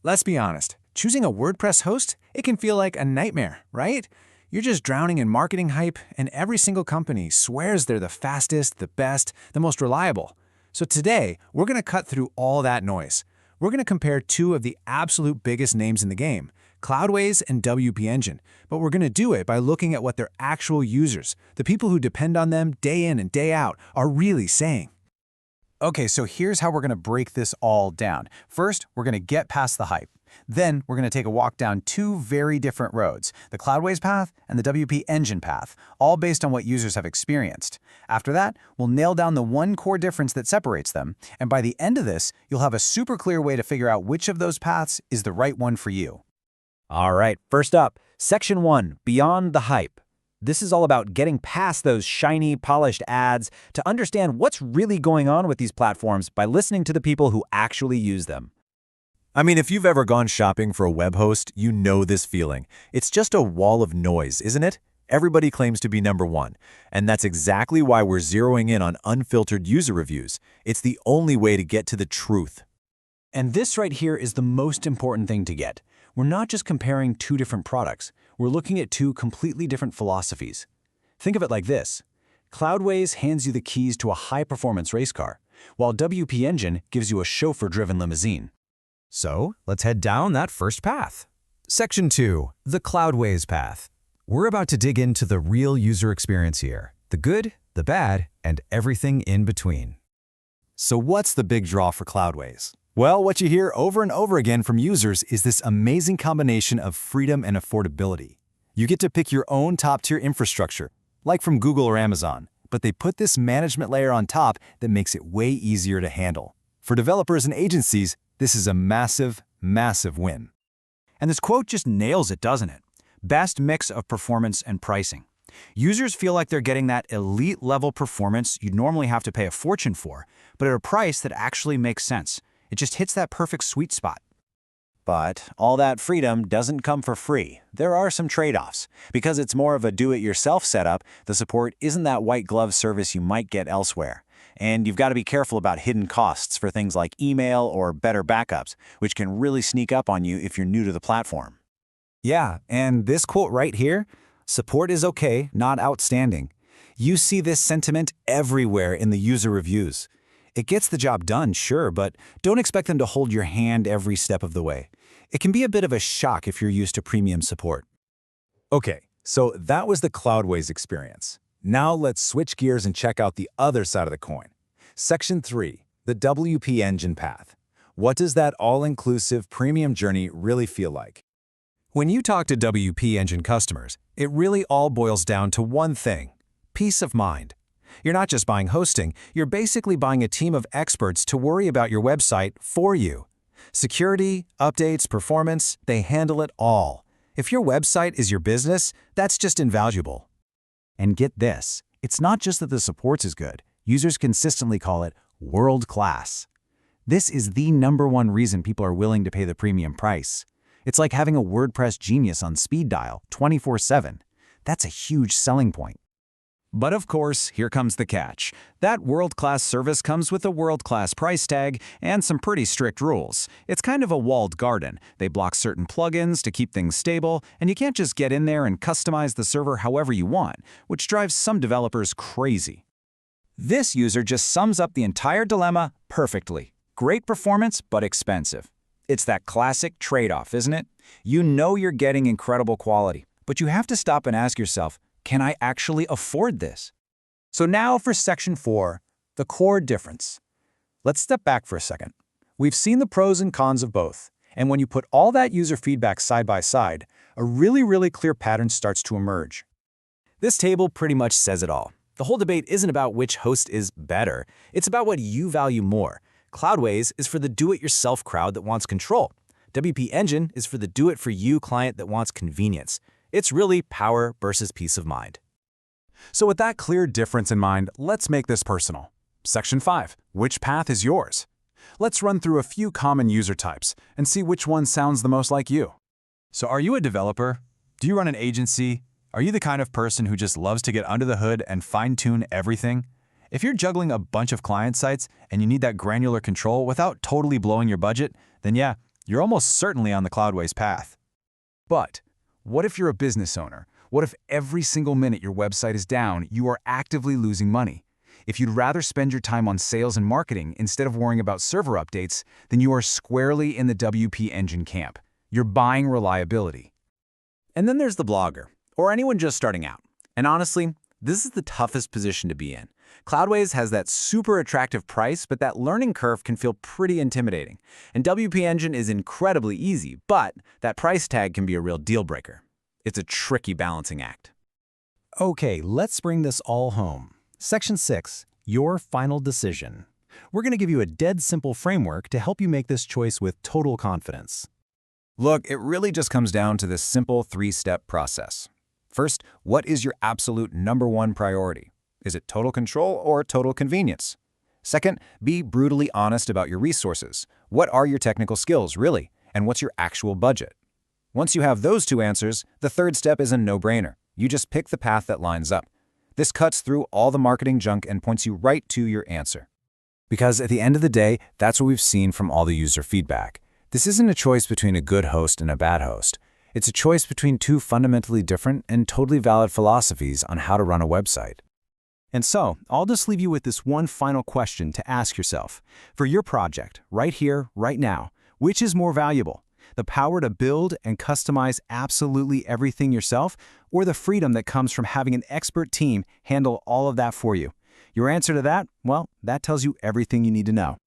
Let's be honest, choosing a WordPress host, it can feel like a nightmare, right? You're just drowning in marketing hype, and every single company swears they're the fastest, the best, the most reliable. So today, we're going to cut through all that noise. We're going to compare two of the absolute biggest names in the game, Cloudways and WP Engine, but we're going to do it by looking at what their actual users, the people who depend on them day in and day out, are really saying. Okay, so here's how we're going to break this all down. First, we're going to get past the hype. Then, we're going to take a walk down two very different roads, the Cloudways path and the WP Engine path, all based on what users have experienced. After that, we'll nail down the one core difference that separates them, and by the end of this, you'll have a super clear way to figure out which of those paths is the right one for you. All right, first up, Section 1, Beyond the Hype. This is all about getting past those shiny, polished ads to understand what's really going on with these platforms by listening to the people who actually use them. I mean, if you've ever gone shopping for a web host, you know this feeling. It's just a wall of noise, isn't it? Everybody claims to be number one, and that's exactly why we're zeroing in on unfiltered user reviews. It's the only way to get to the truth. And this right here is the most important thing to get. We're not just comparing two different products. We're looking at two completely different philosophies. Think of it like this. Cloudways hands you the keys to a high-performance race car, while WP Engine gives you a chauffeur-driven limousine. So, let's head down that first path. Section 2, the Cloudways path. We're about to dig into the real user experience here, the good, the bad, and everything in between. So what's the big draw for Cloudways? Well, what you hear over and over again from users is this amazing combination of freedom and affordability. You get to pick your own top-tier infrastructure, like from Google or Amazon, but they put this management layer on top that makes it way easier to handle. For developers and agencies, this is a massive, massive win. And this quote just nails it, doesn't it? Best mix of performance and pricing. Users feel like they're getting that elite-level performance you'd normally have to pay a fortune for, but at a price that actually makes sense. It just hits that perfect sweet spot. But all that freedom doesn't come for free. There are some trade-offs. Because it's more of a do-it-yourself setup, the support isn't that white glove service you might get elsewhere. And you've got to be careful about hidden costs for things like email or better backups, which can really sneak up on you if you're new to the platform. Yeah, and this quote right here, support is okay, not outstanding. You see this sentiment everywhere in the user reviews. It gets the job done, sure, but don't expect them to hold your hand every step of the way. It can be a bit of a shock if you're used to premium support. Okay, so that was the Cloudways experience. Now let's switch gears and check out the other side of the coin. Section 3, the WP Engine path. What does that all-inclusive premium journey really feel like? When you talk to WP Engine customers, it really all boils down to one thing: peace of mind. You're not just buying hosting, you're basically buying a team of experts to worry about your website for you. Security, updates, performance, they handle it all. If your website is your business, that's just invaluable. And get this, it's not just that the support is good. Users consistently call it world-class. This is the #1 reason people are willing to pay the premium price. It's like having a WordPress genius on speed dial 24/7. That's a huge selling point. But of course, here comes the catch. That world-class service comes with a world-class price tag and some pretty strict rules. It's kind of a walled garden. They block certain plugins to keep things stable, and you can't just get in there and customize the server however you want, which drives some developers crazy. This user just sums up the entire dilemma perfectly. Great performance, but expensive. It's that classic trade-off, isn't it? You know you're getting incredible quality, but you have to stop and ask yourself, can I actually afford this? So now for Section 4, the core difference. Let's step back for a second. We've seen the pros and cons of both, and when you put all that user feedback side by side, a really clear pattern starts to emerge. This table pretty much says it all. The whole debate isn't about which host is better, it's about what you value more. Cloudways is for the do-it-yourself crowd that wants control. WP Engine is for the do-it-for-you client that wants convenience. It's really power versus peace of mind. So with that clear difference in mind, let's make this personal. Section 5, which path is yours? Let's run through a few common user types and see which one sounds the most like you. So are you a developer? Do you run an agency? Are you the kind of person who just loves to get under the hood and fine-tune everything? If you're juggling a bunch of client sites and you need that granular control without totally blowing your budget, then yeah, you're almost certainly on the Cloudways path. But what if you're a business owner? What if every single minute your website is down, you are actively losing money? If you'd rather spend your time on sales and marketing instead of worrying about server updates, then you are squarely in the WP Engine camp. You're buying reliability. And then there's the blogger, or anyone just starting out. And honestly, this is the toughest position to be in. Cloudways has that super attractive price, but that learning curve can feel pretty intimidating. And WP Engine is incredibly easy, but that price tag can be a real deal breaker. It's a tricky balancing act. Okay, let's bring this all home. Section 6, your final decision. We're going to give you a dead simple framework to help you make this choice with total confidence. Look, it really just comes down to this simple 3-step process. First, what is your absolute #1 priority? Is it total control or total convenience? Second, be brutally honest about your resources. What are your technical skills, really? And what's your actual budget? Once you have those 2 answers, the 3rd step is a no-brainer. You just pick the path that lines up. This cuts through all the marketing junk and points you right to your answer. Because at the end of the day, that's what we've seen from all the user feedback. This isn't a choice between a good host and a bad host. It's a choice between 2 fundamentally different and totally valid philosophies on how to run a website. And so, I'll just leave you with this one final question to ask yourself. For your project, right here, right now, which is more valuable? The power to build and customize absolutely everything yourself, or the freedom that comes from having an expert team handle all of that for you? Your answer to that? Well, that tells you everything you need to know.